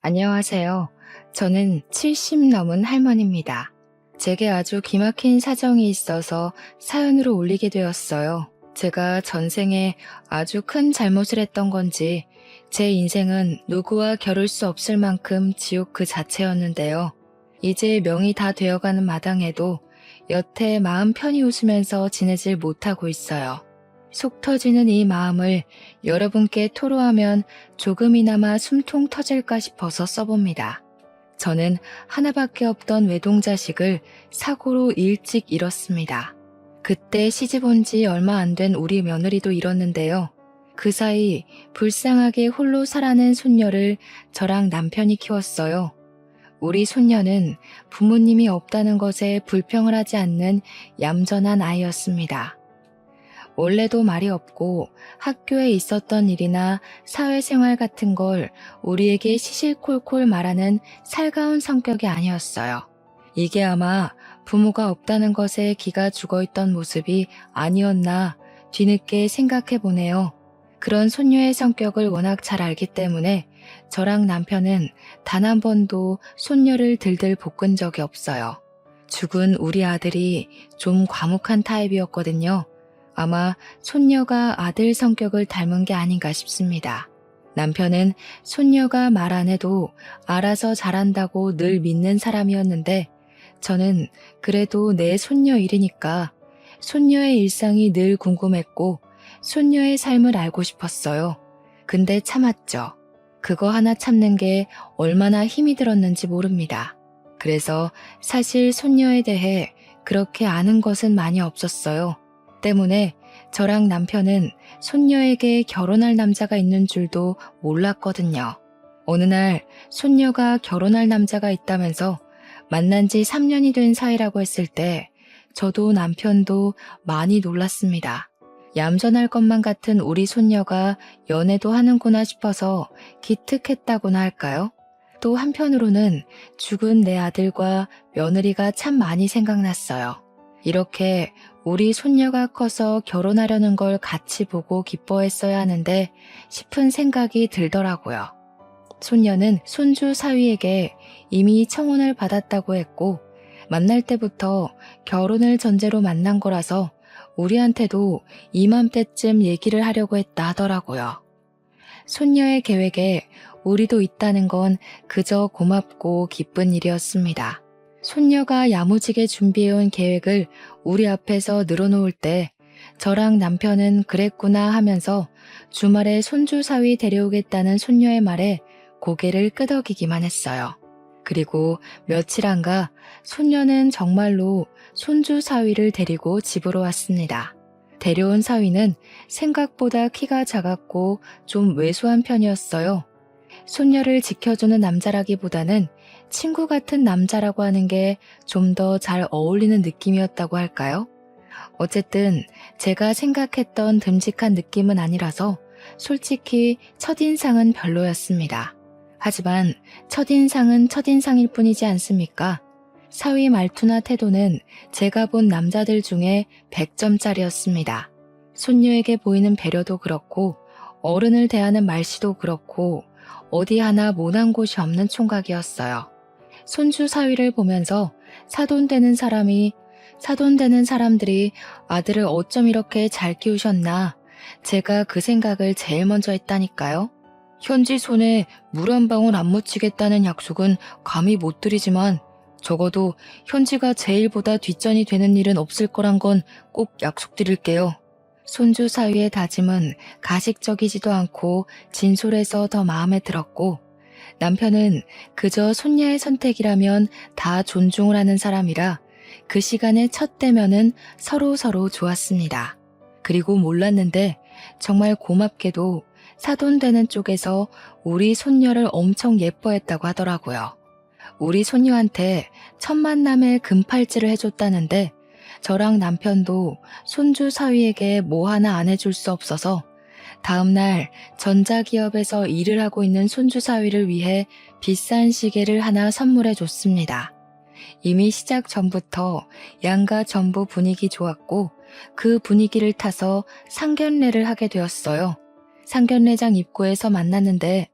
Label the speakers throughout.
Speaker 1: 안녕하세요. 저는 70 넘은 할머니입니다. 제게 아주 기막힌 사정이 있어서 사연으로 올리게 되었어요. 제가 전생에 아주 큰 잘못을 했던 건지 제 인생은 누구와 겨룰 수 없을 만큼 지옥 그 자체였는데요. 이제 명이 다 되어가는 마당에도 여태 마음 편히 웃으면서 지내질 못하고 있어요. 속 터지는 이 마음을 여러분께 토로하면 조금이나마 숨통 터질까 싶어서 써봅니다. 저는 하나밖에 없던 외동자식을 사고로 일찍 잃었습니다. 그때 시집 온 지 얼마 안 된 우리 며느리도 잃었는데요. 그 사이 불쌍하게 홀로 살아낸 손녀를 저랑 남편이 키웠어요. 우리 손녀는 부모님이 없다는 것에 불평을 하지 않는 얌전한 아이였습니다. 원래도 말이 없고 학교에 있었던 일이나 사회생활 같은 걸 우리에게 시실콜콜 말하는 살가운 성격이 아니었어요. 이게 아마 부모가 없다는 것에 기가 죽어있던 모습이 아니었나 뒤늦게 생각해 보네요. 그런 손녀의 성격을 워낙 잘 알기 때문에 저랑 남편은 단 한 번도 손녀를 들들 볶은 적이 없어요. 죽은 우리 아들이 좀 과묵한 타입이었거든요. 아마 손녀가 아들 성격을 닮은 게 아닌가 싶습니다. 남편은 손녀가 말 안 해도 알아서 잘한다고 늘 믿는 사람이었는데 저는 그래도 내 손녀 일이니까 손녀의 일상이 늘 궁금했고 손녀의 삶을 알고 싶었어요. 근데 참았죠. 그거 하나 참는 게 얼마나 힘이 들었는지 모릅니다. 그래서 사실 손녀에 대해 그렇게 아는 것은 많이 없었어요. 때문에 저랑 남편은 손녀에게 결혼할 남자가 있는 줄도 몰랐거든요. 어느 날 손녀가 결혼할 남자가 있다면서 만난 지 3년이 된 사이라고 했을 때 저도 남편도 많이 놀랐습니다. 얌전할 것만 같은 우리 손녀가 연애도 하는구나 싶어서 기특했다고나 할까요? 또 한편으로는 죽은 내 아들과 며느리가 참 많이 생각났어요. 이렇게 우리 손녀가 커서 결혼하려는 걸 같이 보고 기뻐했어야 하는데 싶은 생각이 들더라고요. 손녀는 손주 사위에게 이미 청혼을 받았다고 했고 만날 때부터 결혼을 전제로 만난 거라서 우리한테도 이맘때쯤 얘기를 하려고 했다 하더라고요. 손녀의 계획에 우리도 있다는 건 그저 고맙고 기쁜 일이었습니다. 손녀가 야무지게 준비해온 계획을 우리 앞에서 늘어놓을 때 저랑 남편은 그랬구나 하면서 주말에 손주 사위 데려오겠다는 손녀의 말에 고개를 끄덕이기만 했어요. 그리고 며칠 안가 손녀는 정말로 손주 사위를 데리고 집으로 왔습니다. 데려온 사위는 생각보다 키가 작았고 좀 왜소한 편이었어요. 손녀를 지켜주는 남자라기보다는 친구 같은 남자라고 하는 게 좀 더 잘 어울리는 느낌이었다고 할까요? 어쨌든 제가 생각했던 듬직한 느낌은 아니라서 솔직히 첫인상은 별로였습니다. 하지만 첫인상은 첫인상일 뿐이지 않습니까? 사위 말투나 태도는 제가 본 남자들 중에 100점짜리였습니다. 손녀에게 보이는 배려도 그렇고 어른을 대하는 말씨도 그렇고 어디 하나 모난 곳이 없는 총각이었어요. 손주 사위를 보면서 사돈되는 사람들이 아들을 어쩜 이렇게 잘 키우셨나 제가 그 생각을 제일 먼저 했다니까요. 현지 손에 물 한 방울 안 묻히겠다는 약속은 감히 못 드리지만 적어도 현지가 제일보다 뒷전이 되는 일은 없을 거란 건 꼭 약속드릴게요. 손주 사위의 다짐은 가식적이지도 않고 진솔해서 더 마음에 들었고 남편은 그저 손녀의 선택이라면 다 존중을 하는 사람이라 그 시간에 첫 대면은 서로 좋았습니다. 그리고 몰랐는데 정말 고맙게도 사돈되는 쪽에서 우리 손녀를 엄청 예뻐했다고 하더라고요. 우리 손녀한테 첫 만남에 금팔찌를 해줬다는데 저랑 남편도 손주 사위에게 뭐 하나 안 해줄 수 없어서 다음날 전자기업에서 일을 하고 있는 손주 사위를 위해 비싼 시계를 하나 선물해 줬습니다. 이미 시작 전부터 양가 전부 분위기 좋았고 그 분위기를 타서 상견례를 하게 되었어요. 상견례장 입구에서 만났는데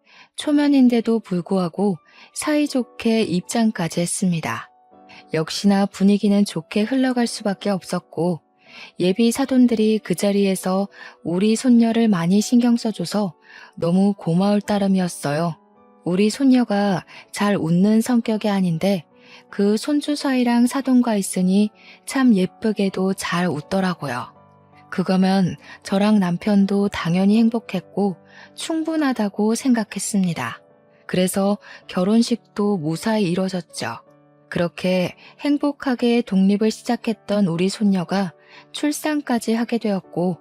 Speaker 1: 초면인데도 불구하고 사이좋게 입장까지 했습니다. 역시나 분위기는 좋게 흘러갈 수밖에 없었고 예비 사돈들이 그 자리에서 우리 손녀를 많이 신경 써줘서 너무 고마울 따름이었어요. 우리 손녀가 잘 웃는 성격이 아닌데 그 손주 사이랑 사돈과 있으니 참 예쁘게도 잘 웃더라고요. 그거면 저랑 남편도 당연히 행복했고 충분하다고 생각했습니다. 그래서 결혼식도 무사히 이뤄졌죠. 그렇게 행복하게 독립을 시작했던 우리 손녀가 출산까지 하게 되었고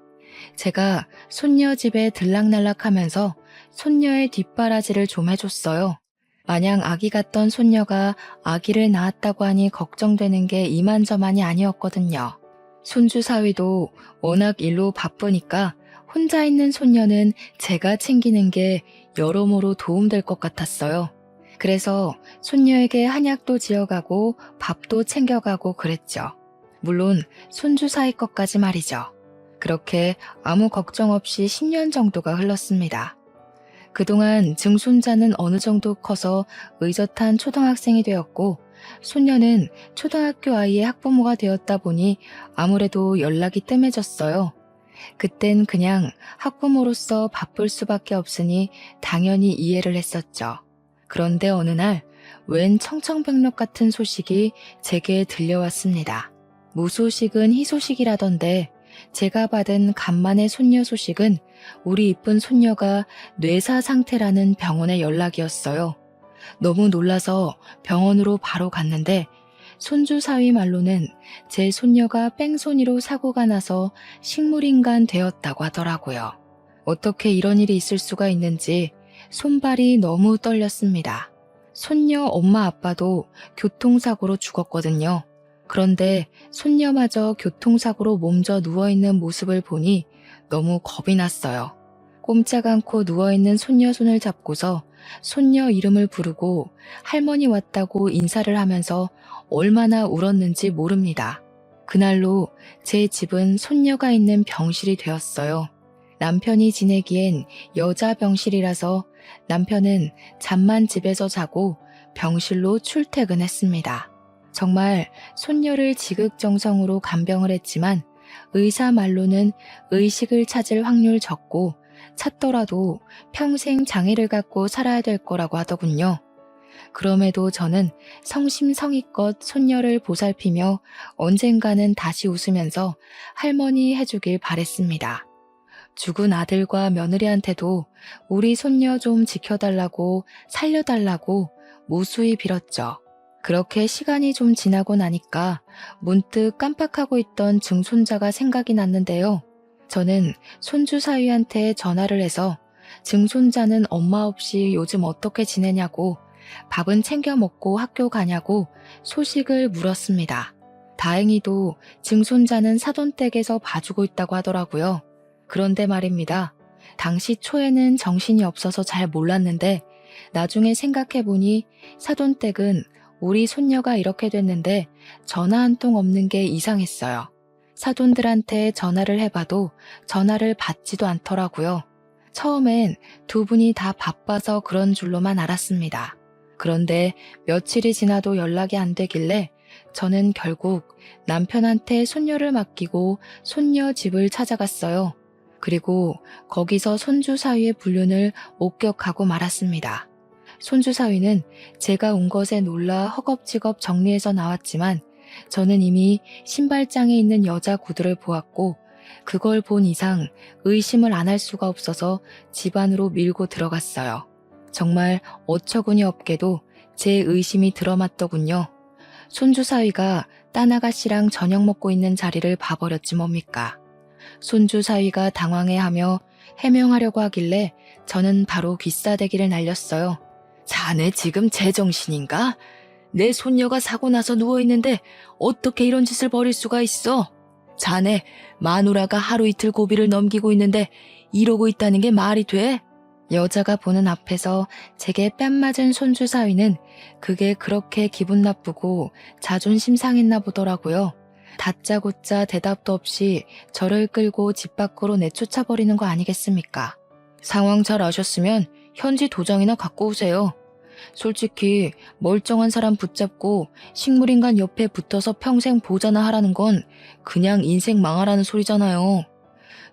Speaker 1: 제가 손녀 집에 들락날락하면서 손녀의 뒷바라지를 좀 해줬어요. 마냥 아기 같던 손녀가 아기를 낳았다고 하니 걱정되는 게 이만저만이 아니었거든요. 손주 사위도 워낙 일로 바쁘니까 혼자 있는 손녀는 제가 챙기는 게 여러모로 도움될 것 같았어요. 그래서 손녀에게 한약도 지어가고 밥도 챙겨가고 그랬죠. 물론 손주 사위 것까지 말이죠. 그렇게 아무 걱정 없이 10년 정도가 흘렀습니다. 그동안 증손자는 어느 정도 커서 의젓한 초등학생이 되었고 손녀는 초등학교 아이의 학부모가 되었다 보니 아무래도 연락이 뜸해졌어요. 그땐 그냥 학부모로서 바쁠 수밖에 없으니 당연히 이해를 했었죠. 그런데 어느 날 웬 청천벽력 같은 소식이 제게 들려왔습니다. 무소식은 희소식이라던데 제가 받은 간만의 손녀 소식은 우리 이쁜 손녀가 뇌사 상태라는 병원의 연락이었어요. 너무 놀라서 병원으로 바로 갔는데 손주 사위 말로는 제 손녀가 뺑소니로 사고가 나서 식물인간 되었다고 하더라고요. 어떻게 이런 일이 있을 수가 있는지 손발이 너무 떨렸습니다. 손녀 엄마 아빠도 교통사고로 죽었거든요. 그런데 손녀마저 교통사고로 몸져 누워있는 모습을 보니 너무 겁이 났어요. 꼼짝 않고 누워있는 손녀 손을 잡고서 손녀 이름을 부르고 할머니 왔다고 인사를 하면서 얼마나 울었는지 모릅니다. 그날로 제 집은 손녀가 있는 병실이 되었어요. 남편이 지내기엔 여자 병실이라서 남편은 잠만 집에서 자고 병실로 출퇴근했습니다. 정말 손녀를 지극정성으로 간병을 했지만 의사 말로는 의식을 찾을 확률 적고 찾더라도 평생 장애를 갖고 살아야 될 거라고 하더군요. 그럼에도 저는 성심성의껏 손녀를 보살피며 언젠가는 다시 웃으면서 할머니 해주길 바랬습니다. 죽은 아들과 며느리한테도 우리 손녀 좀 지켜달라고 살려달라고 무수히 빌었죠. 그렇게 시간이 좀 지나고 나니까 문득 깜빡하고 있던 증손자가 생각이 났는데요. 저는 손주 사위한테 전화를 해서 증손자는 엄마 없이 요즘 어떻게 지내냐고 밥은 챙겨 먹고 학교 가냐고 소식을 물었습니다. 다행히도 증손자는 사돈댁에서 봐주고 있다고 하더라고요. 그런데 말입니다. 당시 초에는 정신이 없어서 잘 몰랐는데 나중에 생각해보니 사돈댁은 우리 손녀가 이렇게 됐는데 전화 한 통 없는 게 이상했어요. 사돈들한테 전화를 해봐도 전화를 받지도 않더라고요. 처음엔 두 분이 다 바빠서 그런 줄로만 알았습니다. 그런데 며칠이 지나도 연락이 안 되길래 저는 결국 남편한테 손녀를 맡기고 손녀 집을 찾아갔어요. 그리고 거기서 손주 사위의 불륜을 목격하고 말았습니다. 손주 사위는 제가 온 것에 놀라 허겁지겁 정리해서 나왔지만 저는 이미 신발장에 있는 여자 구두를 보았고 그걸 본 이상 의심을 안 할 수가 없어서 집 안으로 밀고 들어갔어요. 정말 어처구니 없게도 제 의심이 들어맞더군요. 손주 사위가 딴 아가씨랑 저녁 먹고 있는 자리를 봐버렸지 뭡니까. 손주 사위가 당황해하며 해명하려고 하길래 저는 바로 귀싸대기를 날렸어요. 자네 지금 제정신인가? 내 손녀가 사고 나서 누워있는데 어떻게 이런 짓을 벌일 수가 있어? 자네 마누라가 하루 이틀 고비를 넘기고 있는데 이러고 있다는 게 말이 돼? 여자가 보는 앞에서 제게 뺨 맞은 손주 사위는 그게 그렇게 기분 나쁘고 자존심 상했나 보더라고요. 다짜고짜 대답도 없이 저를 끌고 집 밖으로 내쫓아버리는 거 아니겠습니까? 상황 잘 아셨으면 현지 도장이나 갖고 오세요. 솔직히 멀쩡한 사람 붙잡고 식물인간 옆에 붙어서 평생 보자나 하라는 건 그냥 인생 망하라는 소리잖아요.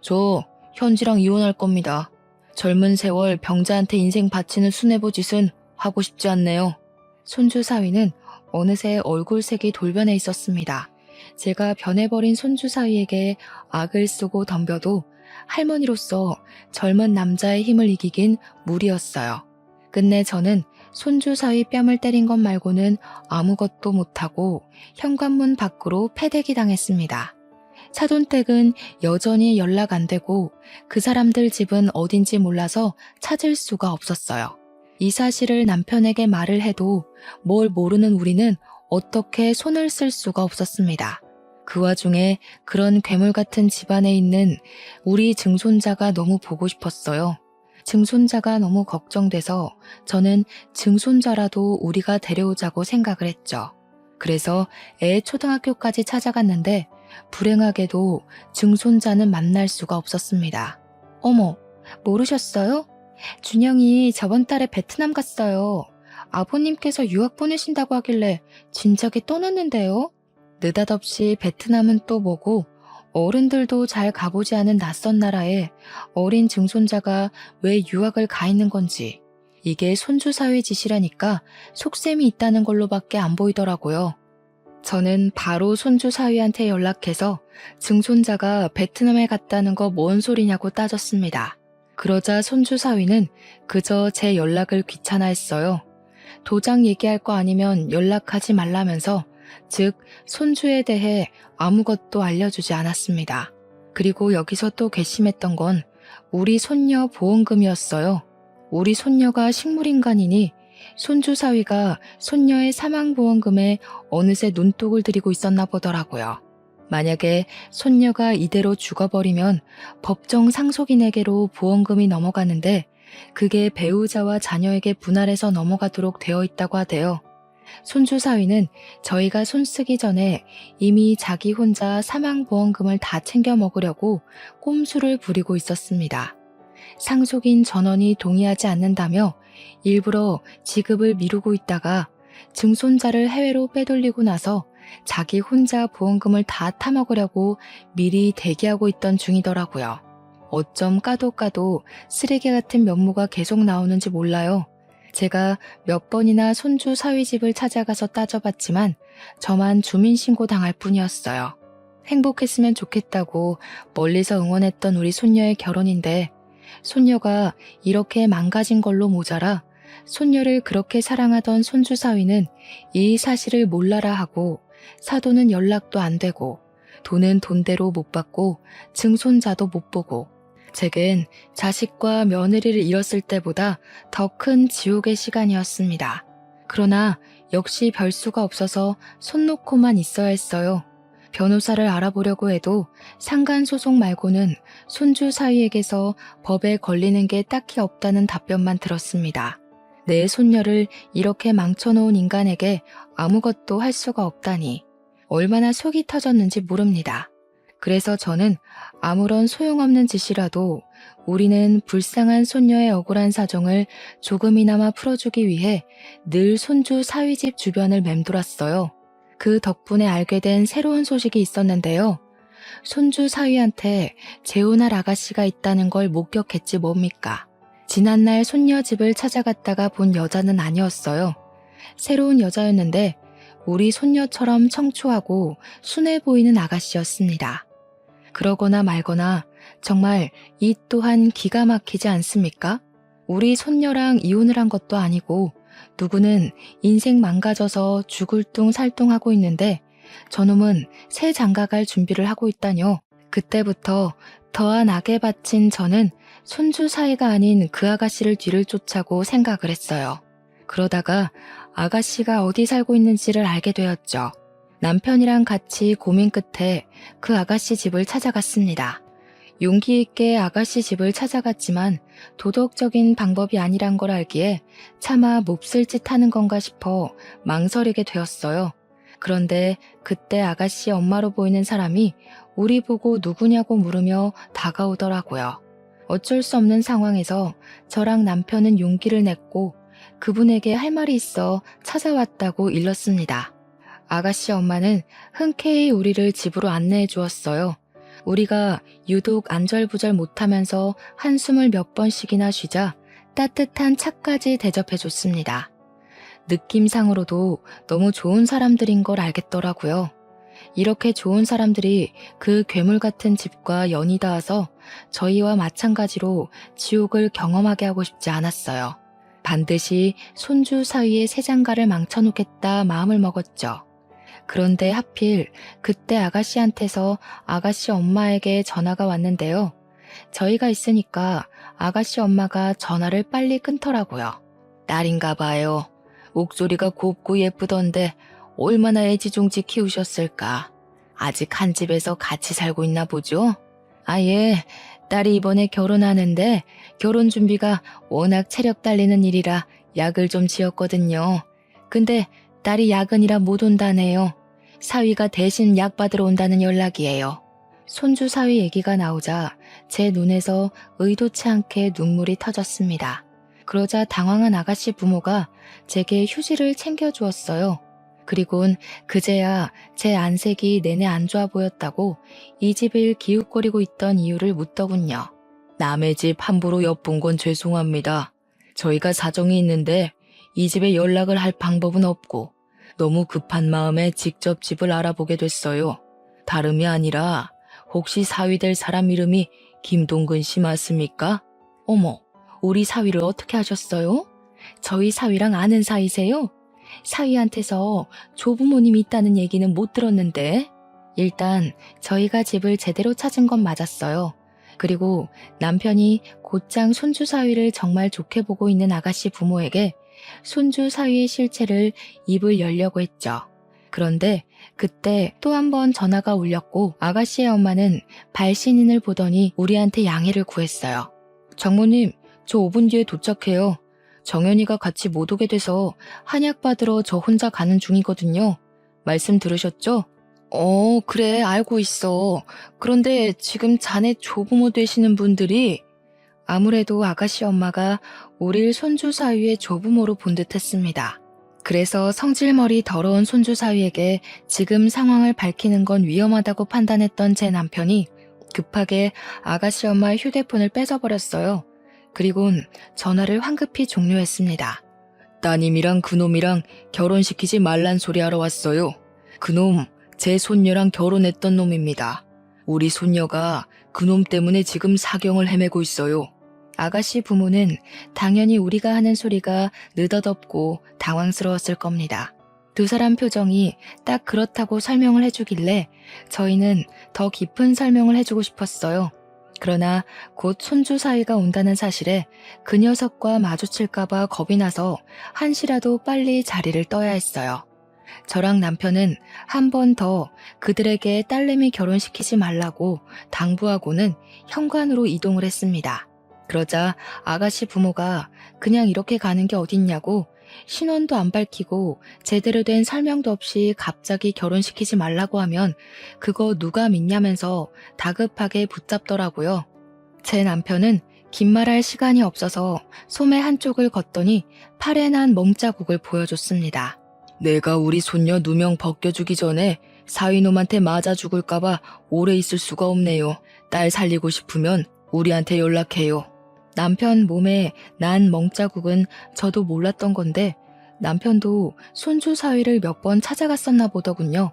Speaker 1: 저 현지랑 이혼할 겁니다. 젊은 세월 병자한테 인생 바치는 수뇌부 짓은 하고 싶지 않네요. 손주 사위는 어느새 얼굴색이 돌변해 있었습니다. 제가 변해버린 손주 사위에게 악을 쓰고 덤벼도 할머니로서 젊은 남자의 힘을 이기긴 무리였어요. 끝내 저는 손주 사위 뺨을 때린 것 말고는 아무것도 못하고 현관문 밖으로 패대기 당했습니다. 사돈댁은 여전히 연락 안 되고 그 사람들 집은 어딘지 몰라서 찾을 수가 없었어요. 이 사실을 남편에게 말을 해도 뭘 모르는 우리는 어떻게 손을 쓸 수가 없었습니다. 그 와중에 그런 괴물 같은 집안에 있는 우리 증손자가 너무 보고 싶었어요. 증손자가 너무 걱정돼서 저는 증손자라도 우리가 데려오자고 생각을 했죠. 그래서 애 초등학교까지 찾아갔는데 불행하게도 증손자는 만날 수가 없었습니다. 어머, 모르셨어요? 준영이 저번 달에 베트남 갔어요. 아버님께서 유학 보내신다고 하길래 진작에 떠났는데요. 느닷없이 베트남은 또 뭐고 어른들도 잘 가보지 않은 낯선 나라에 어린 증손자가 왜 유학을 가 있는 건지 이게 손주 사위 짓이라니까 속셈이 있다는 걸로밖에 안 보이더라고요. 저는 바로 손주 사위한테 연락해서 증손자가 베트남에 갔다는 거 뭔 소리냐고 따졌습니다. 그러자 손주 사위는 그저 제 연락을 귀찮아했어요. 도장 얘기할 거 아니면 연락하지 말라면서 즉 손주에 대해 아무것도 알려주지 않았습니다. 그리고 여기서 또 괘씸했던 건 우리 손녀 보험금이었어요. 우리 손녀가 식물인간이니 손주 사위가 손녀의 사망보험금에 어느새 눈독을 들이고 있었나 보더라고요. 만약에 손녀가 이대로 죽어버리면 법정 상속인에게로 보험금이 넘어가는데 그게 배우자와 자녀에게 분할해서 넘어가도록 되어 있다고 하대요. 손주 사위는 저희가 손쓰기 전에 이미 자기 혼자 사망보험금을 다 챙겨 먹으려고 꼼수를 부리고 있었습니다. 상속인 전원이 동의하지 않는다며 일부러 지급을 미루고 있다가 증손자를 해외로 빼돌리고 나서 자기 혼자 보험금을 다 타먹으려고 미리 대기하고 있던 중이더라고요. 어쩜 까도 쓰레기 같은 면모가 계속 나오는지 몰라요. 제가 몇 번이나 손주 사위 집을 찾아가서 따져봤지만 저만 주민신고 당할 뿐이었어요. 행복했으면 좋겠다고 멀리서 응원했던 우리 손녀의 결혼인데 손녀가 이렇게 망가진 걸로 모자라 손녀를 그렇게 사랑하던 손주 사위는 이 사실을 몰라라 하고 사돈은 연락도 안 되고 돈은 돈대로 못 받고 증손자도 못 보고 제겐 자식과 며느리를 잃었을 때보다 더 큰 지옥의 시간이었습니다. 그러나 역시 별 수가 없어서 손 놓고만 있어야 했어요. 변호사를 알아보려고 해도 상간소송 말고는 손주 사위에게서 법에 걸리는 게 딱히 없다는 답변만 들었습니다. 내 손녀를 이렇게 망쳐놓은 인간에게 아무것도 할 수가 없다니 얼마나 속이 터졌는지 모릅니다. 그래서 저는 아무런 소용없는 짓이라도 우리는 불쌍한 손녀의 억울한 사정을 조금이나마 풀어주기 위해 늘 손주 사위집 주변을 맴돌았어요. 그 덕분에 알게 된 새로운 소식이 있었는데요. 손주 사위한테 재혼할 아가씨가 있다는 걸 목격했지 뭡니까. 지난날 손녀 집을 찾아갔다가 본 여자는 아니었어요. 새로운 여자였는데 우리 손녀처럼 청초하고 순해 보이는 아가씨였습니다. 그러거나 말거나 정말 이 또한 기가 막히지 않습니까? 우리 손녀랑 이혼을 한 것도 아니고 누구는 인생 망가져서 죽을 둥 살둥하고 있는데 저놈은 새 장가갈 준비를 하고 있다뇨. 그때부터 더한 악에 바친 저는 손주 사이가 아닌 그 아가씨를 뒤를 쫓아고 생각을 했어요. 그러다가 아가씨가 어디 살고 있는지를 알게 되었죠. 남편이랑 같이 고민 끝에 그 아가씨 집을 찾아갔습니다. 용기 있게 아가씨 집을 찾아갔지만 도덕적인 방법이 아니란 걸 알기에 차마 몹쓸 짓 하는 건가 싶어 망설이게 되었어요. 그런데 그때 아가씨 엄마로 보이는 사람이 우리 보고 누구냐고 물으며 다가오더라고요. 어쩔 수 없는 상황에서 저랑 남편은 용기를 냈고 그분에게 할 말이 있어 찾아왔다고 일렀습니다. 아가씨 엄마는 흔쾌히 우리를 집으로 안내해 주었어요. 우리가 유독 안절부절 못하면서 한숨을 몇 번씩이나 쉬자 따뜻한 차까지 대접해 줬습니다. 느낌상으로도 너무 좋은 사람들인 걸 알겠더라고요. 이렇게 좋은 사람들이 그 괴물 같은 집과 연이 닿아서 저희와 마찬가지로 지옥을 경험하게 하고 싶지 않았어요. 반드시 손주 사위의 새 장가를 망쳐놓겠다 마음을 먹었죠. 그런데 하필 그때 아가씨한테서 아가씨 엄마에게 전화가 왔는데요. 저희가 있으니까 아가씨 엄마가 전화를 빨리 끊더라고요. 딸인가 봐요. 목소리가 곱고 예쁘던데 얼마나 애지중지 키우셨을까. 아직 한 집에서 같이 살고 있나 보죠? 예. 딸이 이번에 결혼하는데 결혼 준비가 워낙 체력 딸리는 일이라 약을 좀 지었거든요. 근데 딸이 야근이라 못 온다네요. 사위가 대신 약 받으러 온다는 연락이에요. 손주 사위 얘기가 나오자 제 눈에서 의도치 않게 눈물이 터졌습니다. 그러자 당황한 아가씨 부모가 제게 휴지를 챙겨주었어요. 그리곤 그제야 제 안색이 내내 안 좋아 보였다고 이 집을 기웃거리고 있던 이유를 묻더군요. 남의 집 함부로 엿본 건 죄송합니다. 저희가 사정이 있는데 이 집에 연락을 할 방법은 없고 너무 급한 마음에 직접 집을 알아보게 됐어요. 다름이 아니라 혹시 사위 될 사람 이름이 김동근 씨 맞습니까? 어머, 우리 사위를 어떻게 하셨어요? 저희 사위랑 아는 사이세요? 사위한테서 조부모님이 있다는 얘기는 못 들었는데. 일단 저희가 집을 제대로 찾은 건 맞았어요. 그리고 남편이 곧장 손주 사위를 정말 좋게 보고 있는 아가씨 부모에게 손주 사위의 실체를 입을 열려고 했죠. 그런데 그때 또 한 번 전화가 울렸고 아가씨의 엄마는 발신인을 보더니 우리한테 양해를 구했어요. 장모님, 저 5분 뒤에 도착해요. 정연이가 같이 못 오게 돼서 한약 받으러 저 혼자 가는 중이거든요. 말씀 들으셨죠? 그래, 알고 있어. 그런데 지금 자네 조부모 되시는 분들이 아무래도 아가씨 엄마가 우릴 손주 사위의 조부모로 본 듯했습니다. 그래서 성질머리 더러운 손주 사위에게 지금 상황을 밝히는 건 위험하다고 판단했던 제 남편이 급하게 아가씨 엄마의 휴대폰을 뺏어버렸어요. 그리곤 전화를 황급히 종료했습니다. 따님이랑 그놈이랑 결혼시키지 말란 소리 하러 왔어요. 그놈 제 손녀랑 결혼했던 놈입니다. 우리 손녀가 그놈 때문에 지금 사경을 헤매고 있어요. 아가씨 부모는 당연히 우리가 하는 소리가 느닷없고 당황스러웠을 겁니다. 두 사람 표정이 딱 그렇다고 설명을 해주길래 저희는 더 깊은 설명을 해주고 싶었어요. 그러나 곧 손주 사위가 온다는 사실에 그 녀석과 마주칠까봐 겁이 나서 한시라도 빨리 자리를 떠야 했어요. 저랑 남편은 한 번 더 그들에게 딸내미 결혼시키지 말라고 당부하고는 현관으로 이동을 했습니다. 그러자 아가씨 부모가 그냥 이렇게 가는 게 어딨냐고 신원도 안 밝히고 제대로 된 설명도 없이 갑자기 결혼시키지 말라고 하면 그거 누가 믿냐면서 다급하게 붙잡더라고요. 제 남편은 긴 말할 시간이 없어서 소매 한쪽을 걷더니 팔에 난 멍자국을 보여줬습니다. 내가 우리 손녀 누명 벗겨주기 전에 사위놈한테 맞아 죽을까봐 오래 있을 수가 없네요. 딸 살리고 싶으면 우리한테 연락해요. 남편 몸에 난 멍자국은 저도 몰랐던 건데 남편도 손주 사위를 몇 번 찾아갔었나 보더군요.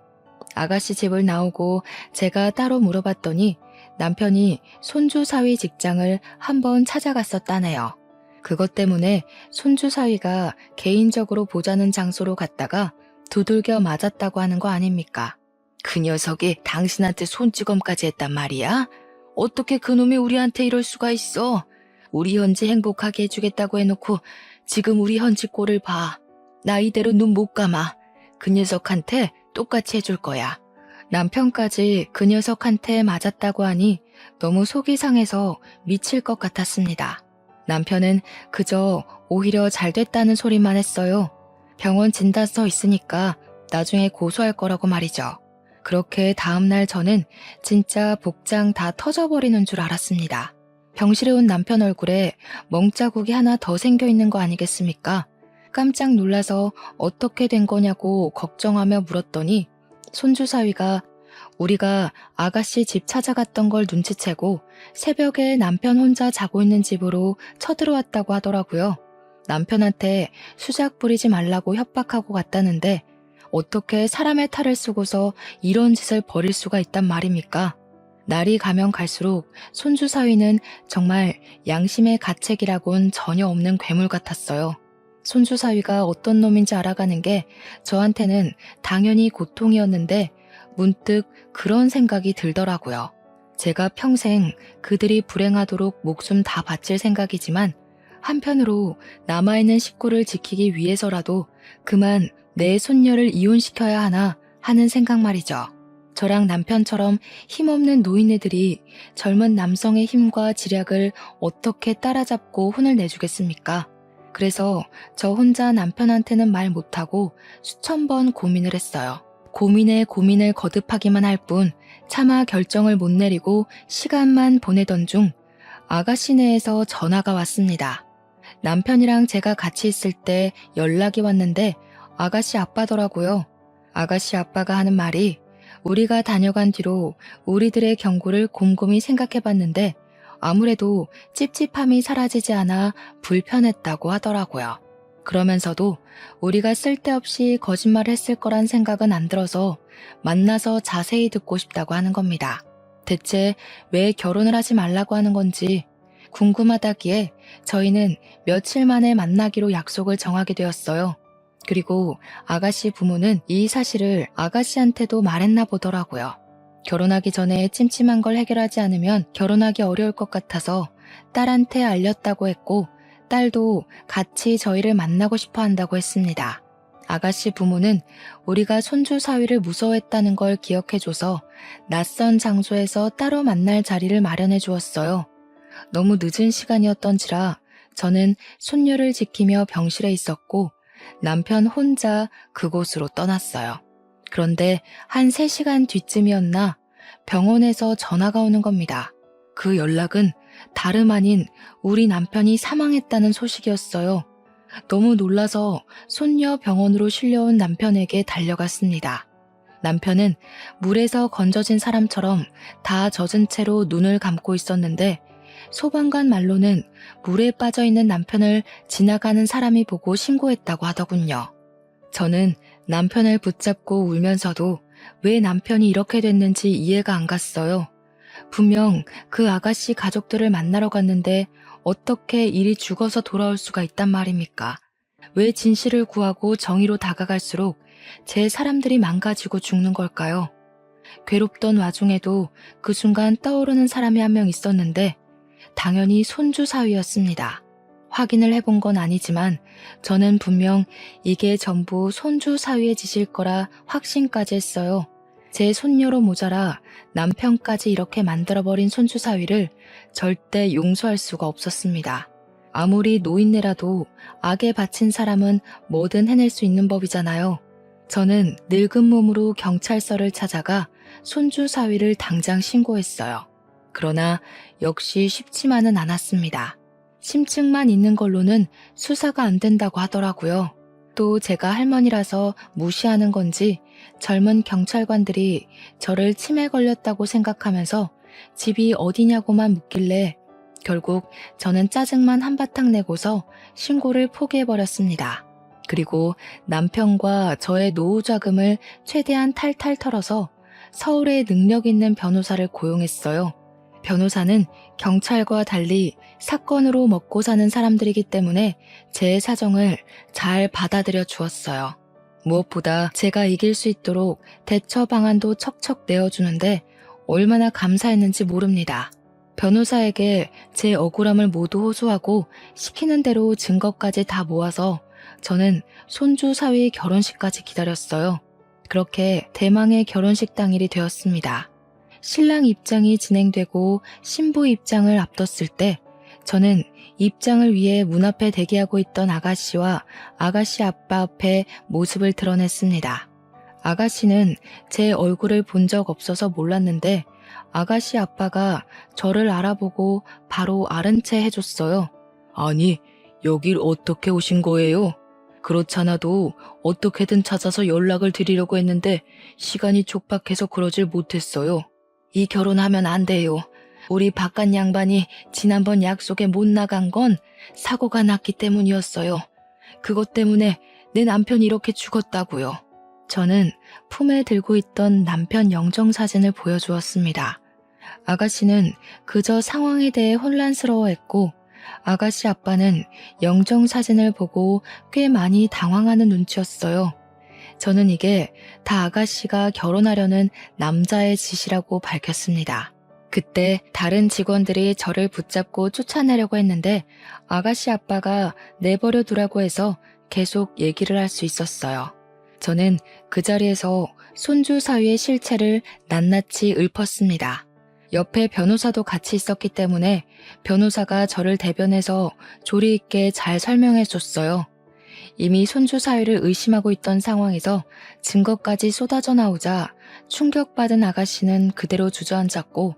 Speaker 1: 아가씨 집을 나오고 제가 따로 물어봤더니 남편이 손주 사위 직장을 한번 찾아갔었다네요. 그것 때문에 손주 사위가 개인적으로 보자는 장소로 갔다가 두들겨 맞았다고 하는 거 아닙니까? 그 녀석이 당신한테 손찌검까지 했단 말이야? 어떻게 그놈이 우리한테 이럴 수가 있어? 우리 현지 행복하게 해주겠다고 해놓고 지금 우리 현지 꼴을 봐. 나 이대로 눈 못 감아. 그 녀석한테 똑같이 해줄 거야. 남편까지 그 녀석한테 맞았다고 하니 너무 속이 상해서 미칠 것 같았습니다. 남편은 그저 오히려 잘 됐다는 소리만 했어요. 병원 진단서 있으니까 나중에 고소할 거라고 말이죠. 그렇게 다음날 저는 진짜 복장 다 터져버리는 줄 알았습니다. 병실에 온 남편 얼굴에 멍자국이 하나 더 생겨 있는 거 아니겠습니까? 깜짝 놀라서 어떻게 된 거냐고 걱정하며 물었더니 손주 사위가 우리가 아가씨 집 찾아갔던 걸 눈치채고 새벽에 남편 혼자 자고 있는 집으로 쳐들어왔다고 하더라고요. 남편한테 수작 부리지 말라고 협박하고 갔다는데 어떻게 사람의 탈을 쓰고서 이런 짓을 벌일 수가 있단 말입니까? 날이 가면 갈수록 손주 사위는 정말 양심의 가책이라곤 전혀 없는 괴물 같았어요. 손주 사위가 어떤 놈인지 알아가는 게 저한테는 당연히 고통이었는데 문득 그런 생각이 들더라고요. 제가 평생 그들이 불행하도록 목숨 다 바칠 생각이지만 한편으로 남아있는 식구를 지키기 위해서라도 그만 내 손녀를 이혼시켜야 하나 하는 생각 말이죠. 저랑 남편처럼 힘없는 노인네들이 젊은 남성의 힘과 지략을 어떻게 따라잡고 혼을 내주겠습니까? 그래서 저 혼자 남편한테는 말 못하고 수천 번 고민을 했어요. 고민에 고민을 거듭하기만 할 뿐 차마 결정을 못 내리고 시간만 보내던 중 아가씨네에서 전화가 왔습니다. 남편이랑 제가 같이 있을 때 연락이 왔는데 아가씨 아빠더라고요. 아가씨 아빠가 하는 말이 우리가 다녀간 뒤로 우리들의 경고를 곰곰이 생각해봤는데 아무래도 찝찝함이 사라지지 않아 불편했다고 하더라고요. 그러면서도 우리가 쓸데없이 거짓말을 했을 거란 생각은 안 들어서 만나서 자세히 듣고 싶다고 하는 겁니다. 대체 왜 결혼을 하지 말라고 하는 건지 궁금하다기에 저희는 며칠 만에 만나기로 약속을 정하게 되었어요. 그리고 아가씨 부모는 이 사실을 아가씨한테도 말했나 보더라고요. 결혼하기 전에 찜찜한 걸 해결하지 않으면 결혼하기 어려울 것 같아서 딸한테 알렸다고 했고 딸도 같이 저희를 만나고 싶어 한다고 했습니다. 아가씨 부모는 우리가 손주 사위를 무서워했다는 걸 기억해줘서 낯선 장소에서 따로 만날 자리를 마련해 주었어요. 너무 늦은 시간이었던지라 저는 손녀를 지키며 병실에 있었고 남편 혼자 그곳으로 떠났어요. 그런데 한 3시간 뒤쯤이었나 병원에서 전화가 오는 겁니다. 그 연락은 다름 아닌 우리 남편이 사망했다는 소식이었어요. 너무 놀라서 손녀 병원으로 실려온 남편에게 달려갔습니다. 남편은 물에서 건져진 사람처럼 다 젖은 채로 눈을 감고 있었는데 소방관 말로는 물에 빠져있는 남편을 지나가는 사람이 보고 신고했다고 하더군요. 저는 남편을 붙잡고 울면서도 왜 남편이 이렇게 됐는지 이해가 안 갔어요. 분명 그 아가씨 가족들을 만나러 갔는데 어떻게 일이 죽어서 돌아올 수가 있단 말입니까? 왜 진실을 구하고 정의로 다가갈수록 제 사람들이 망가지고 죽는 걸까요? 괴롭던 와중에도 그 순간 떠오르는 사람이 한 명 있었는데 당연히 손주 사위였습니다. 확인을 해본 건 아니지만 저는 분명 이게 전부 손주 사위의 짓일 거라 확신까지 했어요. 제 손녀로 모자라 남편까지 이렇게 만들어버린 손주 사위를 절대 용서할 수가 없었습니다. 아무리 노인네라도 악에 바친 사람은 뭐든 해낼 수 있는 법이잖아요. 저는 늙은 몸으로 경찰서를 찾아가 손주 사위를 당장 신고했어요. 그러나 역시 쉽지만은 않았습니다. 심증만 있는 걸로는 수사가 안 된다고 하더라고요. 또 제가 할머니라서 무시하는 건지 젊은 경찰관들이 저를 치매 걸렸다고 생각하면서 집이 어디냐고만 묻길래 결국 저는 짜증만 한바탕 내고서 신고를 포기해버렸습니다. 그리고 남편과 저의 노후 자금을 최대한 탈탈 털어서 서울에 능력 있는 변호사를 고용했어요. 변호사는 경찰과 달리 사건으로 먹고 사는 사람들이기 때문에 제 사정을 잘 받아들여 주었어요. 무엇보다 제가 이길 수 있도록 대처 방안도 척척 내어주는데 얼마나 감사했는지 모릅니다. 변호사에게 제 억울함을 모두 호소하고 시키는 대로 증거까지 다 모아서 저는 손주 사위 결혼식까지 기다렸어요. 그렇게 대망의 결혼식 당일이 되었습니다. 신랑 입장이 진행되고 신부 입장을 앞뒀을 때 저는 입장을 위해 문 앞에 대기하고 있던 아가씨와 아가씨 아빠 앞에 모습을 드러냈습니다. 아가씨는 제 얼굴을 본 적 없어서 몰랐는데 아가씨 아빠가 저를 알아보고 바로 아는 채 해줬어요. 아니, 여길 어떻게 오신 거예요? 그렇잖아도 어떻게든 찾아서 연락을 드리려고 했는데 시간이 촉박해서 그러질 못했어요. 이 결혼하면 안 돼요. 우리 바깥 양반이 지난번 약속에 못 나간 건 사고가 났기 때문이었어요. 그것 때문에 내 남편이 이렇게 죽었다고요. 저는 품에 들고 있던 남편 영정사진을 보여주었습니다. 아가씨는 그저 상황에 대해 혼란스러워했고 아가씨 아빠는 영정사진을 보고 꽤 많이 당황하는 눈치였어요. 저는 이게 다 아가씨가 결혼하려는 남자의 짓이라고 밝혔습니다. 그때 다른 직원들이 저를 붙잡고 쫓아내려고 했는데 아가씨 아빠가 내버려 두라고 해서 계속 얘기를 할 수 있었어요. 저는 그 자리에서 손주 사위의 실체를 낱낱이 읊었습니다. 옆에 변호사도 같이 있었기 때문에 변호사가 저를 대변해서 조리 있게 잘 설명해 줬어요. 이미 손주 사위를 의심하고 있던 상황에서 증거까지 쏟아져 나오자 충격받은 아가씨는 그대로 주저앉았고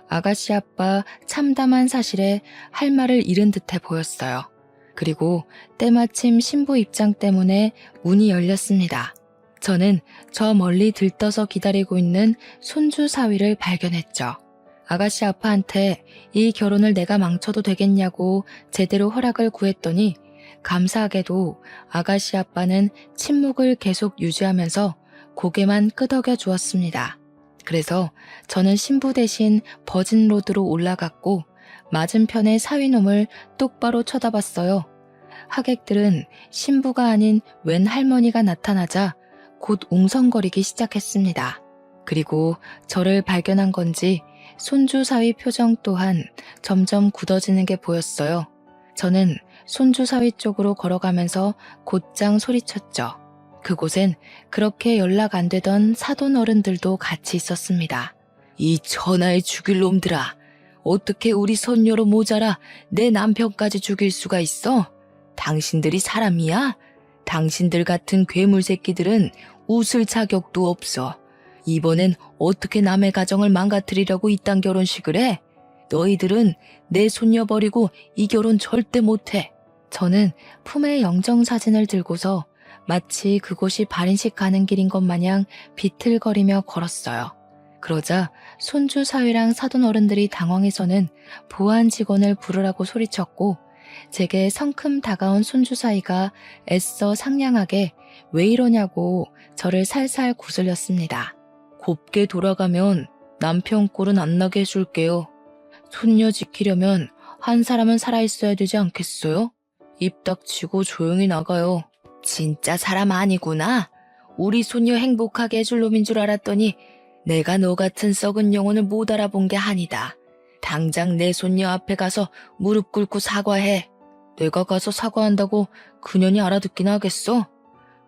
Speaker 1: 아가씨 아빠 참담한 사실에 할 말을 잃은 듯해 보였어요. 그리고 때마침 신부 입장 때문에 문이 열렸습니다. 저는 저 멀리 들떠서 기다리고 있는 손주 사위를 발견했죠. 아가씨 아빠한테 이 결혼을 내가 망쳐도 되겠냐고 제대로 허락을 구했더니 감사하게도 아가씨 아빠는 침묵을 계속 유지하면서 고개만 끄덕여 주었습니다. 그래서 저는 신부 대신 버진로드로 올라갔고 맞은편의 사위놈을 똑바로 쳐다봤어요. 하객들은 신부가 아닌 웬 할머니가 나타나자 곧 웅성거리기 시작했습니다. 그리고 저를 발견한 건지 손주 사위 표정 또한 점점 굳어지는 게 보였어요. 저는 손주 사위 쪽으로 걸어가면서 곧장 소리쳤죠. 그곳엔 그렇게 연락 안 되던 사돈 어른들도 같이 있었습니다. 이 천하의 죽일 놈들아, 어떻게 우리 손녀로 모자라 내 남편까지 죽일 수가 있어? 당신들이 사람이야? 당신들 같은 괴물 새끼들은 웃을 자격도 없어. 이번엔 어떻게 남의 가정을 망가뜨리려고 이딴 결혼식을 해? 너희들은 내 손녀 버리고 이 결혼 절대 못해. 저는 품에 영정사진을 들고서 마치 그곳이 발인식 가는 길인 것 마냥 비틀거리며 걸었어요. 그러자 손주 사위랑 사돈 어른들이 당황해서는 보안 직원을 부르라고 소리쳤고 제게 성큼 다가온 손주 사위가 애써 상냥하게 왜 이러냐고 저를 살살 구슬렸습니다. 곱게 돌아가면 남편 꼴은 안 나게 해줄게요. 손녀 지키려면 한 사람은 살아있어야 되지 않겠어요? 입 닥치고 조용히 나가요. 진짜 사람 아니구나. 우리 손녀 행복하게 해줄 놈인 줄 알았더니 내가 너 같은 썩은 영혼을 못 알아본 게 아니다. 당장 내 손녀 앞에 가서 무릎 꿇고 사과해. 내가 가서 사과한다고 그년이 알아듣긴 하겠어?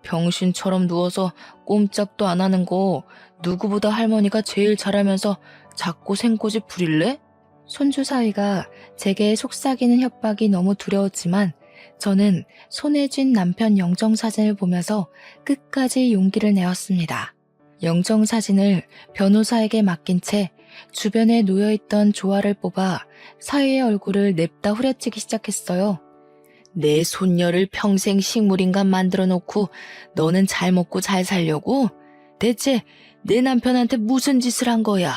Speaker 1: 병신처럼 누워서 꼼짝도 안 하는 거 누구보다 할머니가 제일 잘하면서 자꾸 생꼬지 부릴래? 손주 사위가 제게 속삭이는 협박이 너무 두려웠지만 저는 손에 쥔 남편 영정사진을 보면서 끝까지 용기를 내었습니다. 영정사진을 변호사에게 맡긴 채 주변에 놓여있던 조화를 뽑아 사위의 얼굴을 냅다 후려치기 시작했어요. 내 손녀를 평생 식물인간 만들어 놓고 너는 잘 먹고 잘 살려고? 대체 내 남편한테 무슨 짓을 한 거야?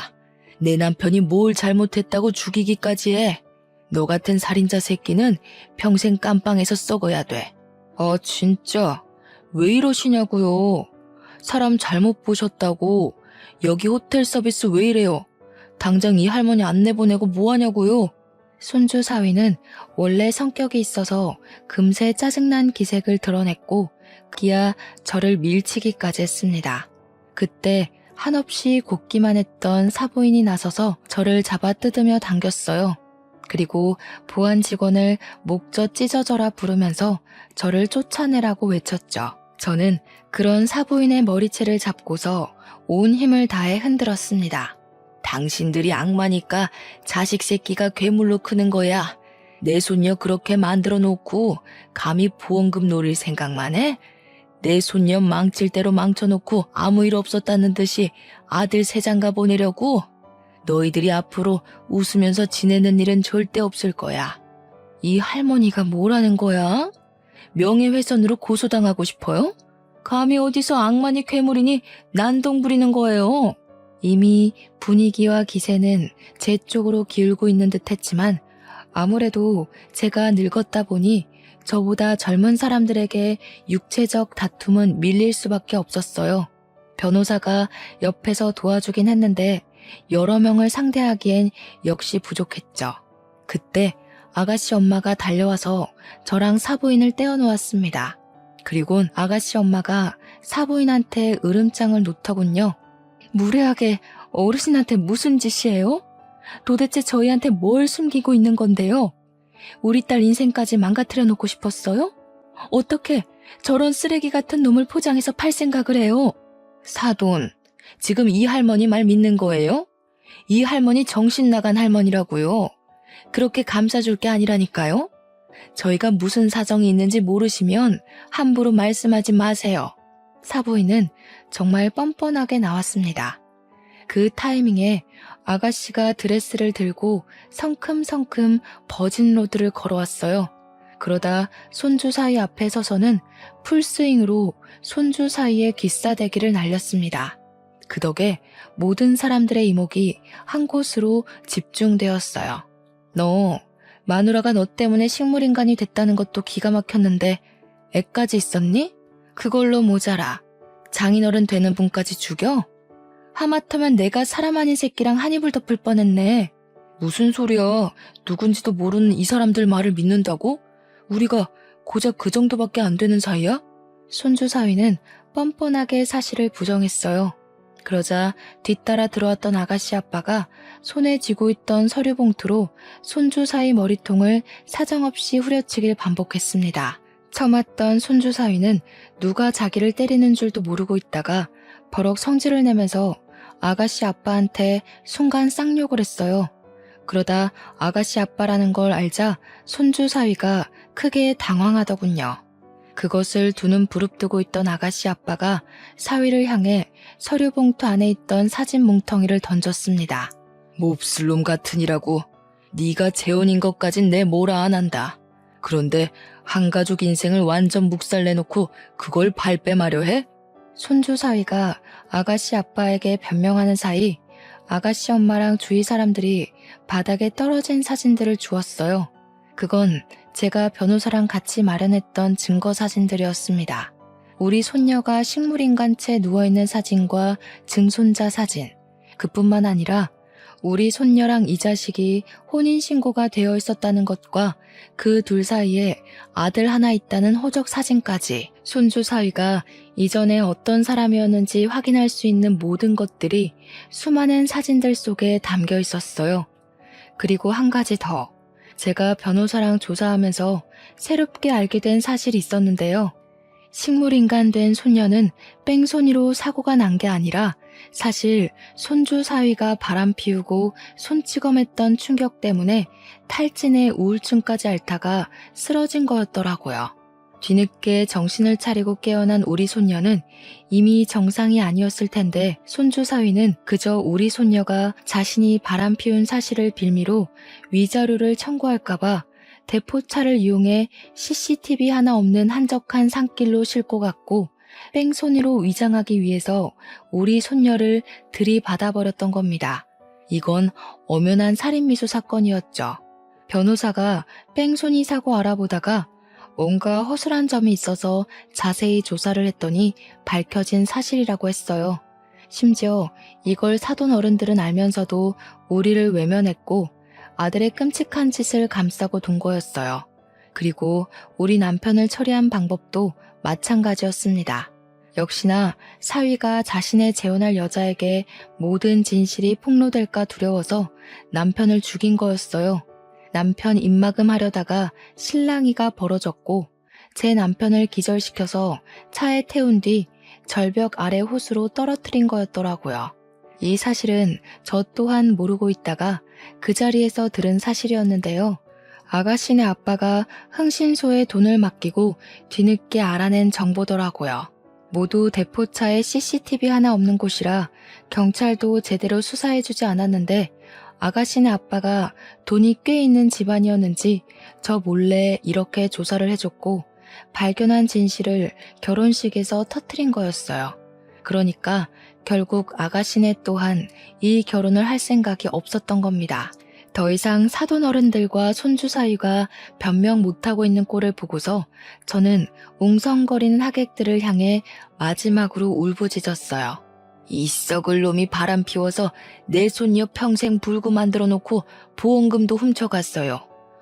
Speaker 1: 내 남편이 뭘 잘못했다고 죽이기까지 해? 너 같은 살인자 새끼는 평생 깜빵에서 썩어야 돼. 아 진짜 왜 이러시냐고요. 사람 잘못 보셨다고. 여기 호텔 서비스 왜 이래요? 당장 이 할머니 안 내보내고 뭐하냐고요. 손주 사위는 원래 성격이 있어서 금세 짜증난 기색을 드러냈고 기아 저를 밀치기까지 했습니다. 그때 한없이 곱기만 했던 사부인이 나서서 저를 잡아 뜯으며 당겼어요. 그리고 보안 직원을 목젖 찢어져라 부르면서 저를 쫓아내라고 외쳤죠. 저는 그런 사부인의 머리채를 잡고서 온 힘을 다해 흔들었습니다. 당신들이 악마니까 자식 새끼가 괴물로 크는 거야. 내 손녀 그렇게 만들어 놓고 감히 보험금 노릴 생각만 해?
Speaker 2: 내 손녀 망칠 대로 망쳐놓고 아무 일 없었다는 듯이 아들 세장가 보내려고? 너희들이 앞으로 웃으면서 지내는 일은 절대 없을 거야. 이 할머니가 뭐라는 거야? 명예훼손으로 고소당하고 싶어요? 감히 어디서 악마니 괴물이니 난동 부리는 거예요. 이미 분위기와 기세는 제 쪽으로 기울고 있는 듯 했지만 아무래도 제가 늙었다 보니 저보다 젊은 사람들에게 육체적 다툼은 밀릴 수밖에 없었어요. 변호사가 옆에서 도와주긴 했는데 여러 명을 상대하기엔 역시 부족했죠. 그때 아가씨 엄마가 달려와서 저랑 사부인을 떼어놓았습니다. 그리곤 아가씨 엄마가 사부인한테 으름장을 놓더군요. 무례하게 어르신한테 무슨 짓이에요? 도대체 저희한테 뭘 숨기고 있는 건데요? 우리 딸 인생까지 망가뜨려 놓고 싶었어요? 어떻게 저런 쓰레기 같은 놈을 포장해서 팔 생각을 해요? 사돈, 지금 이 할머니 말 믿는 거예요? 이 할머니 정신 나간 할머니라고요. 그렇게 감싸줄 게 아니라니까요. 저희가 무슨 사정이 있는지 모르시면 함부로 말씀하지 마세요. 사부인은 정말 뻔뻔하게 나왔습니다. 그 타이밍에 아가씨가 드레스를 들고 성큼성큼 버진로드를 걸어왔어요. 그러다 손주 사이 앞에 서서는 풀스윙으로 손주 사이에 귀싸대기를 날렸습니다. 그 덕에 모든 사람들의 이목이 한 곳으로 집중되었어요. 너, 마누라가 너 때문에 식물인간이 됐다는 것도 기가 막혔는데 애까지 있었니? 그걸로 모자라. 장인어른 되는 분까지 죽여? 하마터면 내가 사람 아닌 새끼랑 한 이불 덮을 뻔했네. 무슨 소리야. 누군지도 모르는 이 사람들 말을 믿는다고? 우리가 고작 그 정도밖에 안 되는 사이야? 손주 사위는 뻔뻔하게 사실을 부정했어요. 그러자 뒤따라 들어왔던 아가씨 아빠가 손에 쥐고 있던 서류 봉투로 손주 사위 머리통을 사정없이 후려치길 반복했습니다. 처맞던 손주 사위는 누가 자기를 때리는 줄도 모르고 있다가 버럭 성질을 내면서 아가씨 아빠한테 순간 쌍욕을 했어요. 그러다 아가씨 아빠라는 걸 알자 손주 사위가 크게 당황하더군요. 그것을 두 눈 부릅뜨고 있던 아가씨 아빠가 사위를 향해 서류 봉투 안에 있던 사진 뭉텅이를 던졌습니다. 몹쓸 놈 같으니라고. 네가 재혼인 것까진 내 뭐라 안 한다. 그런데 한 가족 인생을 완전 묵살내놓고 그걸 발뺌하려 해? 손주 사위가 아가씨 아빠에게 변명하는 사이 아가씨 엄마랑 주위 사람들이 바닥에 떨어진 사진들을 주었어요. 그건 제가 변호사랑 같이 마련했던 증거 사진들이었습니다. 우리 손녀가 식물인간채 누워있는 사진과 증손자 사진, 그뿐만 아니라 우리 손녀랑 이 자식이 혼인신고가 되어 있었다는 것과 그 둘 사이에 아들 하나 있다는 호적 사진까지 손주 사위가 이전에 어떤 사람이었는지 확인할 수 있는 모든 것들이 수많은 사진들 속에 담겨 있었어요. 그리고 한 가지 더. 제가 변호사랑 조사하면서 새롭게 알게 된 사실이 있었는데요. 식물인간 된 손녀는 뺑소니로 사고가 난 게 아니라 사실 손주 사위가 바람 피우고 손찌검했던 충격 때문에 탈진에 우울증까지 앓다가 쓰러진 거였더라고요. 뒤늦게 정신을 차리고 깨어난 우리 손녀는 이미 정상이 아니었을 텐데 손주 사위는 그저 우리 손녀가 자신이 바람 피운 사실을 빌미로 위자료를 청구할까봐 대포차를 이용해 CCTV 하나 없는 한적한 산길로 싣고 갔고 뺑소니로 위장하기 위해서 우리 손녀를 들이받아버렸던 겁니다. 이건 엄연한 살인미수 사건이었죠. 변호사가 뺑소니 사고 알아보다가 뭔가 허술한 점이 있어서 자세히 조사를 했더니 밝혀진 사실이라고 했어요. 심지어 이걸 사돈 어른들은 알면서도 우리를 외면했고 아들의 끔찍한 짓을 감싸고 돈 거였어요. 그리고 우리 남편을 처리한 방법도 마찬가지였습니다. 역시나 사위가 자신의 재혼할 여자에게 모든 진실이 폭로될까 두려워서 남편을 죽인 거였어요. 남편 입막음 하려다가 실랑이가 벌어졌고 제 남편을 기절시켜서 차에 태운 뒤 절벽 아래 호수로 떨어뜨린 거였더라고요. 이 사실은 저 또한 모르고 있다가 그 자리에서 들은 사실이었는데요. 아가씨네 아빠가 흥신소에 돈을 맡기고 뒤늦게 알아낸 정보더라고요.
Speaker 1: 모두 대포차에 CCTV 하나 없는 곳이라 경찰도 제대로 수사해주지 않았는데 아가씨네 아빠가 돈이 꽤 있는 집안이었는지 저 몰래 이렇게 조사를 해줬고 발견한 진실을 결혼식에서 터뜨린 거였어요. 그러니까 결국 아가씨네 또한 이 결혼을 할 생각이 없었던 겁니다. 더 이상 사돈 어른들과 손주 사위가 변명 못하고 있는 꼴을 보고서 저는 웅성거리는 하객들을 향해 마지막으로 울부짖었어요. 이 썩을 놈이 바람 피워서 내 손녀 평생 불구 만들어 놓고 보험금도 훔쳐갔어요.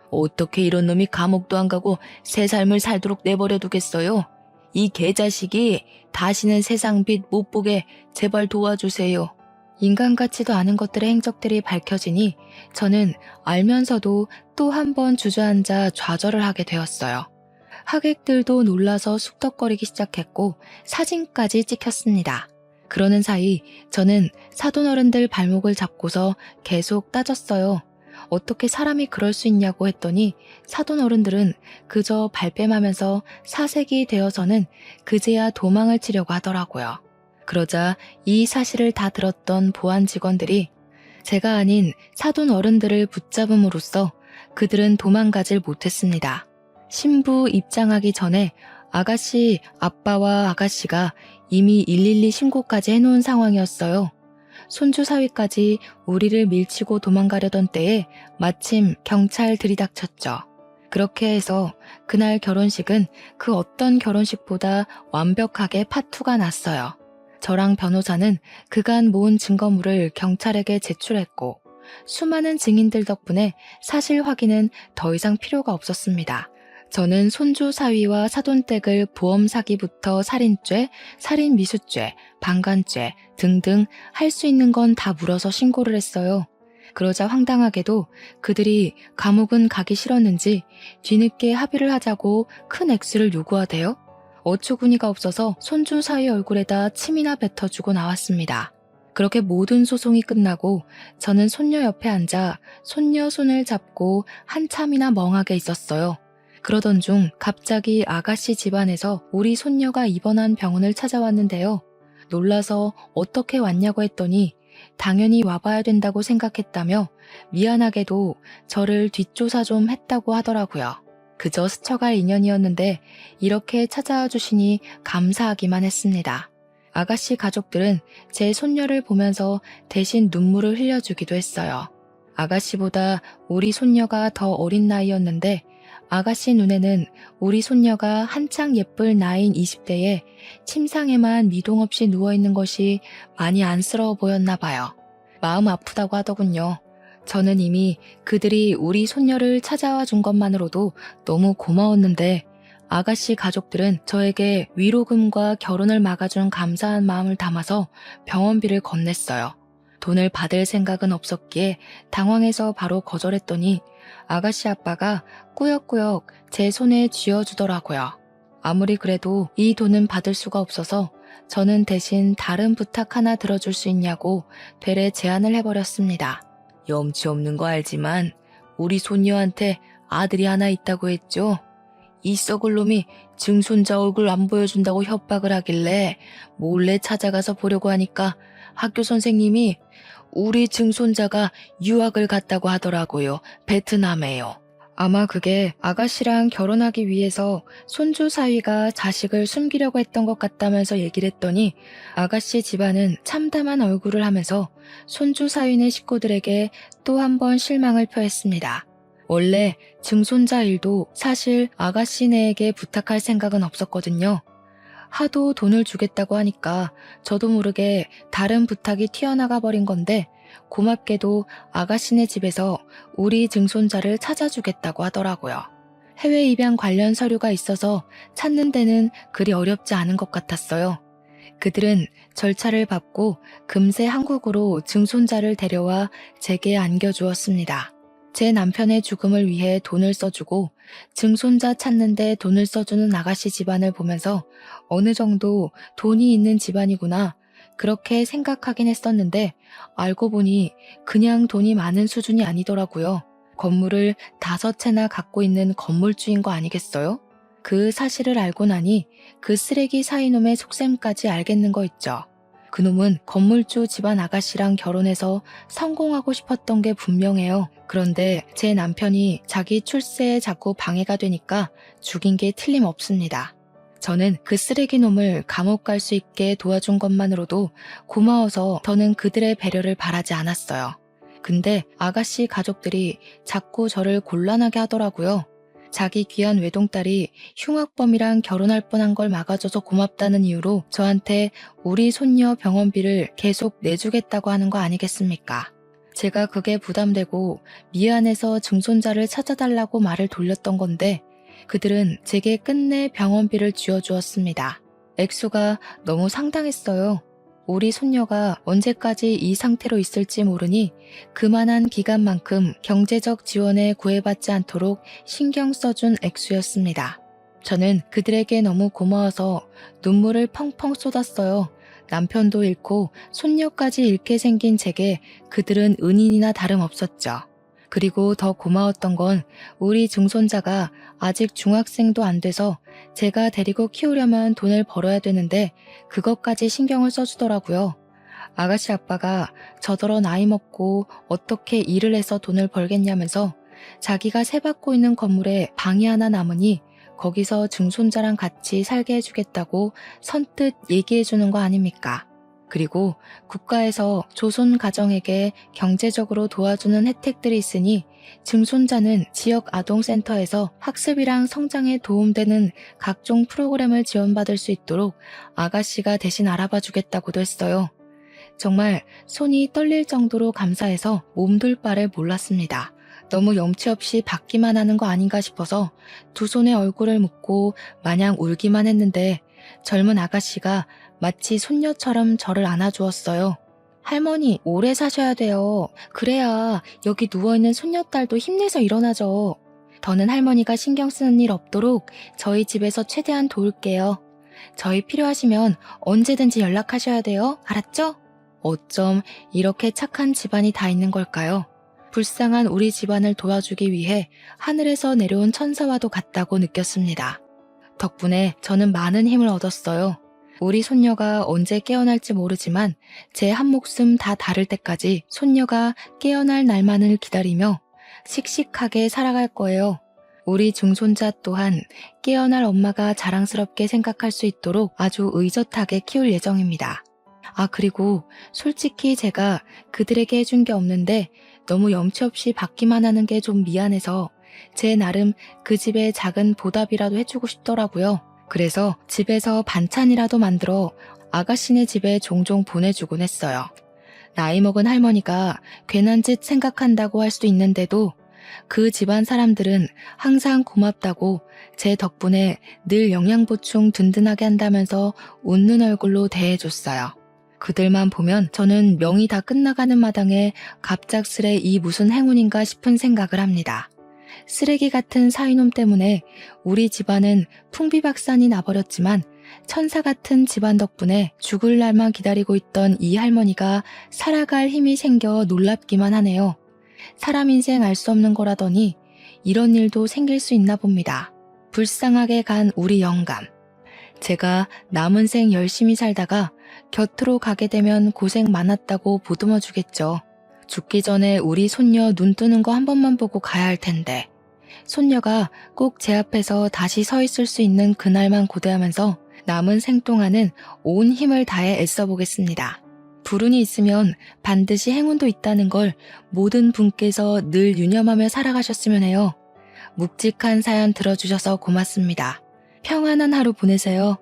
Speaker 1: 어떻게 이런 놈이 감옥도 안 가고 새 삶을 살도록 내버려 두겠어요? 이 개자식이 다시는 세상 빛 못 보게 제발 도와주세요. 인간 같지도 않은 것들의 행적들이 밝혀지니 저는 알면서도 또 한 번 주저앉아 좌절을 하게 되었어요. 하객들도 놀라서 숙덕거리기 시작했고 사진까지 찍혔습니다. 그러는 사이 저는 사돈어른들 발목을 잡고서 계속 따졌어요. 어떻게 사람이 그럴 수 있냐고 했더니 사돈어른들은 그저 발뺌하면서 사색이 되어서는 그제야 도망을 치려고 하더라고요. 그러자 이 사실을 다 들었던 보안 직원들이 제가 아닌 사돈 어른들을 붙잡음으로써 그들은 도망가질 못했습니다. 신부 입장하기 전에 아가씨 아빠와 아가씨가 이미 112 신고까지 해놓은 상황이었어요. 손주 사위까지 우리를 밀치고 도망가려던 때에 마침 경찰 들이닥쳤죠. 그렇게 해서 그날 결혼식은 그 어떤 결혼식보다 완벽하게 파투가 났어요. 저랑 변호사는 그간 모은 증거물을 경찰에게 제출했고 수많은 증인들 덕분에 사실 확인은 더 이상 필요가 없었습니다. 저는 손주 사위와 사돈댁을 보험 사기부터 살인죄, 살인미수죄, 방간죄 등등 할 수 있는 건 다 물어서 신고를 했어요. 그러자 황당하게도 그들이 감옥은 가기 싫었는지 뒤늦게 합의를 하자고 큰 액수를 요구하대요. 어처구니가 없어서 손주 사위 얼굴에다 침이나 뱉어주고 나왔습니다. 그렇게 모든 소송이 끝나고 저는 손녀 옆에 앉아 손녀 손을 잡고 한참이나 멍하게 있었어요. 그러던 중 갑자기 아가씨 집안에서 우리 손녀가 입원한 병원을 찾아왔는데요. 놀라서 어떻게 왔냐고 했더니 당연히 와봐야 된다고 생각했다며 미안하게도 저를 뒷조사 좀 했다고 하더라고요. 그저 스쳐갈 인연이었는데 이렇게 찾아와 주시니 감사하기만 했습니다. 아가씨 가족들은 제 손녀를 보면서 대신 눈물을 흘려주기도 했어요. 아가씨보다 우리 손녀가 더 어린 나이였는데 아가씨 눈에는 우리 손녀가 한창 예쁠 나이인 20대에 침상에만 미동 없이 누워있는 것이 많이 안쓰러워 보였나 봐요. 마음 아프다고 하더군요. 저는 이미 그들이 우리 손녀를 찾아와 준 것만으로도 너무 고마웠는데 아가씨 가족들은 저에게 위로금과 결혼을 막아준 감사한 마음을 담아서 병원비를 건넸어요. 돈을 받을 생각은 없었기에 당황해서 바로 거절했더니 아가씨 아빠가 꾸역꾸역 제 손에 쥐어주더라고요. 아무리 그래도 이 돈은 받을 수가 없어서 저는 대신 다른 부탁 하나 들어줄 수 있냐고 되레 제안을 해버렸습니다. 염치 없는 거 알지만 우리 손녀한테 아들이 하나 있다고 했죠? 이 썩을 놈이 증손자 얼굴 안 보여준다고 협박을 하길래 몰래 찾아가서 보려고 하니까 학교 선생님이 우리 증손자가 유학을 갔다고 하더라고요. 베트남에요. 아마 그게 아가씨랑 결혼하기 위해서 손주 사위가 자식을 숨기려고 했던 것 같다면서 얘기를 했더니 아가씨 집안은 참담한 얼굴을 하면서 손주 사위네 식구들에게 또 한 번 실망을 표했습니다. 원래 증손자 일도 사실 아가씨네에게 부탁할 생각은 없었거든요. 하도 돈을 주겠다고 하니까 저도 모르게 다른 부탁이 튀어나가 버린 건데 고맙게도 아가씨네 집에서 우리 증손자를 찾아주겠다고 하더라고요. 해외 입양 관련 서류가 있어서 찾는 데는 그리 어렵지 않은 것 같았어요. 그들은 절차를 밟고 금세 한국으로 증손자를 데려와 제게 안겨주었습니다. 제 남편의 죽음을 위해 돈을 써주고 증손자 찾는데 돈을 써주는 아가씨 집안을 보면서 어느 정도 돈이 있는 집안이구나 그렇게 생각하긴 했었는데 알고 보니 그냥 돈이 많은 수준이 아니더라고요. 건물을 5채나 갖고 있는 건물주인 거 아니겠어요? 그 사실을 알고 나니 그 쓰레기 사이놈의 속셈까지 알겠는 거 있죠. 그놈은 건물주 집안 아가씨랑 결혼해서 성공하고 싶었던 게 분명해요. 그런데 제 남편이 자기 출세에 자꾸 방해가 되니까 죽인 게 틀림없습니다. 저는 그 쓰레기 놈을 감옥 갈 수 있게 도와준 것만으로도 고마워서 더는 그들의 배려를 바라지 않았어요. 근데 아가씨 가족들이 자꾸 저를 곤란하게 하더라고요. 자기 귀한 외동딸이 흉악범이랑 결혼할 뻔한 걸 막아줘서 고맙다는 이유로 저한테 우리 손녀 병원비를 계속 내주겠다고 하는 거 아니겠습니까? 제가 그게 부담되고 미안해서 증손자를 찾아달라고 말을 돌렸던 건데 그들은 제게 끝내 병원비를 쥐어주었습니다. 액수가 너무 상당했어요. 우리 손녀가 언제까지 이 상태로 있을지 모르니 그만한 기간만큼 경제적 지원에 구애받지 않도록 신경 써준 액수였습니다. 저는 그들에게 너무 고마워서 눈물을 펑펑 쏟았어요. 남편도 잃고 손녀까지 잃게 생긴 제게 그들은 은인이나 다름없었죠. 그리고 더 고마웠던 건 우리 증손자가 아직 중학생도 안 돼서 제가 데리고 키우려면 돈을 벌어야 되는데 그것까지 신경을 써주더라고요. 아가씨 아빠가 저더러 나이 먹고 어떻게 일을 해서 돈을 벌겠냐면서 자기가 세받고 있는 건물에 방이 하나 남으니 거기서 증손자랑 같이 살게 해주겠다고 선뜻 얘기해주는 거 아닙니까? 그리고 국가에서 조손 가정에게 경제적으로 도와주는 혜택들이 있으니 증손자는 지역 아동센터에서 학습이랑 성장에 도움되는 각종 프로그램을 지원받을 수 있도록 아가씨가 대신 알아봐 주겠다고도 했어요. 정말 손이 떨릴 정도로 감사해서 몸둘 바를 몰랐습니다. 너무 염치 없이 받기만 하는 거 아닌가 싶어서 두 손에 얼굴을 묻고 마냥 울기만 했는데 젊은 아가씨가 마치 손녀처럼 저를 안아주었어요. 할머니, 오래 사셔야 돼요. 그래야 여기 누워있는 손녀딸도 힘내서 일어나죠. 더는 할머니가 신경 쓰는 일 없도록 저희 집에서 최대한 도울게요. 저희 필요하시면 언제든지 연락하셔야 돼요. 알았죠? 어쩜 이렇게 착한 집안이 다 있는 걸까요? 불쌍한 우리 집안을 도와주기 위해 하늘에서 내려온 천사와도 같다고 느꼈습니다. 덕분에 저는 많은 힘을 얻었어요. 우리 손녀가 언제 깨어날지 모르지만 제 한 목숨 다 다를 때까지 손녀가 깨어날 날만을 기다리며 씩씩하게 살아갈 거예요. 우리 증손자 또한 깨어날 엄마가 자랑스럽게 생각할 수 있도록 아주 의젓하게 키울 예정입니다. 그리고 솔직히 제가 그들에게 해준 게 없는데 너무 염치 없이 받기만 하는 게 좀 미안해서 제 나름 그 집에 작은 보답이라도 해주고 싶더라고요. 그래서 집에서 반찬이라도 만들어 아가씨네 집에 종종 보내주곤 했어요. 나이 먹은 할머니가 괜한 짓 생각한다고 할 수도 있는데도 그 집안 사람들은 항상 고맙다고 제 덕분에 늘 영양보충 든든하게 한다면서 웃는 얼굴로 대해줬어요. 그들만 보면 저는 명이 다 끝나가는 마당에 갑작스레 이 무슨 행운인가 싶은 생각을 합니다. 쓰레기 같은 사위놈 때문에 우리 집안은 풍비박산이 나버렸지만 천사 같은 집안 덕분에 죽을 날만 기다리고 있던 이 할머니가 살아갈 힘이 생겨 놀랍기만 하네요. 사람 인생 알 수 없는 거라더니 이런 일도 생길 수 있나 봅니다. 불쌍하게 간 우리 영감. 제가 남은 생 열심히 살다가 곁으로 가게 되면 고생 많았다고 보듬어 주겠죠. 죽기 전에 우리 손녀 눈 뜨는 거 한 번만 보고 가야 할 텐데. 손녀가 꼭 제 앞에서 다시 서 있을 수 있는 그날만 고대하면서 남은 생 동안은 온 힘을 다해 애써보겠습니다. 불운이 있으면 반드시 행운도 있다는 걸 모든 분께서 늘 유념하며 살아가셨으면 해요. 묵직한 사연 들어주셔서 고맙습니다. 평안한 하루 보내세요.